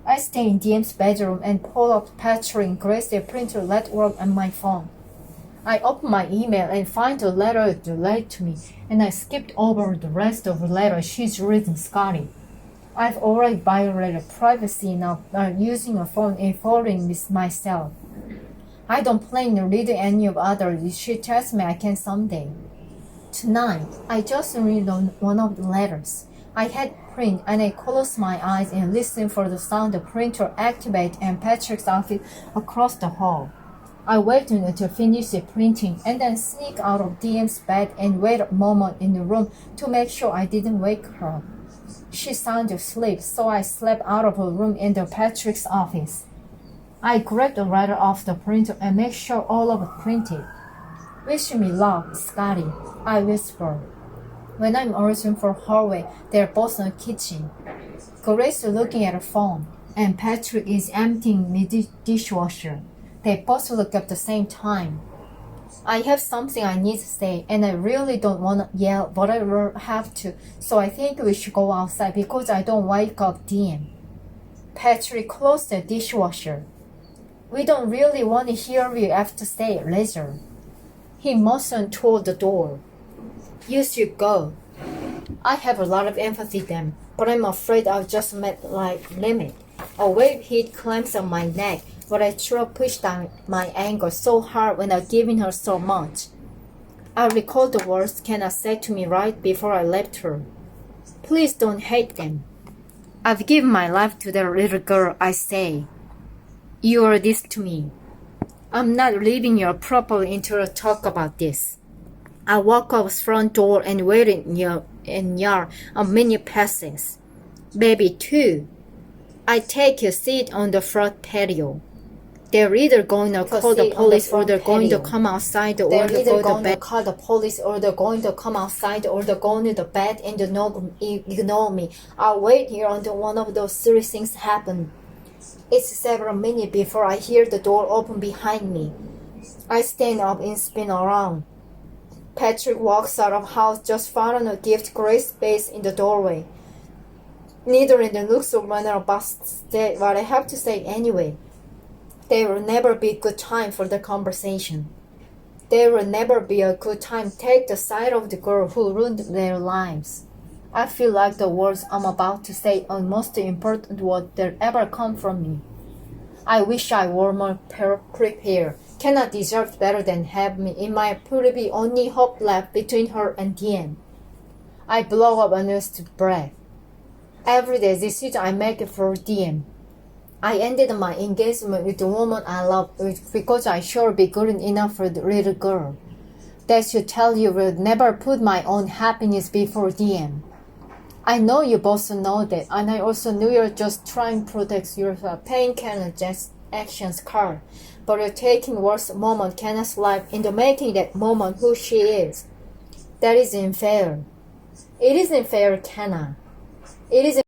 I stay in DM's bedroom and pull up Patrick and Grace's printer let work on my phone. I open my email and find the letter delayed to me, and I skipped over the rest of the letter she's written Scotty. I've already violated privacy enough by using a phone and forwarding this myself. I don't plan on reading any of others. She tells me I can someday. Tonight, I just read on one of the letters. I had print and I closed my eyes and listened for the sound the printer activate and Patrick's office across the hall. I waited until finish the printing and then sneak out of DM's bed and wait a moment in the room to make sure I didn't wake her. She sounded asleep, so I slept out of her room into Patrick's office. I grabbed the letter off the printer and made sure all of it printed. Wish me luck, Scotty, I whispered. When I'm urging for hallway, they're both in the kitchen. Grace is looking at her phone, and Patrick is emptying the dishwasher. They both look at the same time. I have something I need to say, and I really don't want to yell, but I will have to, so I think we should go outside because I don't wake up DM. Patrick closed the dishwasher. We don't really want to hear what you have to say, Leisure. He motioned toward the door. You should go. I have a lot of empathy then, but I'm afraid I've just met my limit. A wave heat clamps on my neck, but I try to push down my anger so hard when I'm giving her so much. I recall the words Kenna said to me right before I left her. Please don't hate them. I've given my life to that little girl, I say. You are this to me. I'm not leaving you properly until I talk about this. I walk out the front door and wait in yard a minute passes. Baby too. I take a seat on the front patio. They're either going to call the police or they're going to come outside or they're either going to call the police or they're going to come outside or they're going to the bed and ignore me. I'll wait here until one of those three things happen. It's several minutes before I hear the door open behind me. I stand up and spin around. Patrick walks out of the house just far enough to give Grace space in the doorway. Neither in the looks or manner about what I have to say anyway. There will never be a good time for the conversation. There will never be a good time to take the side of the girl who ruined their lives. I feel like the words I'm about to say are the most important words that ever come from me. I wish I were more prepared. Kenna deserves better than have me. It might be only hope left between her and DM. I blow up a honest breath. Every day decision I make for DM. I ended my engagement with the woman I love because I sure be good enough for the little girl. That should tell you will never put my own happiness before DM. I know you both know that, and I also knew you're just trying to protect your pain cannot just actions card. But you're taking worst moment Kenna's life into making that moment who she is. That is unfair. It isn't fair, Kenna. It isn't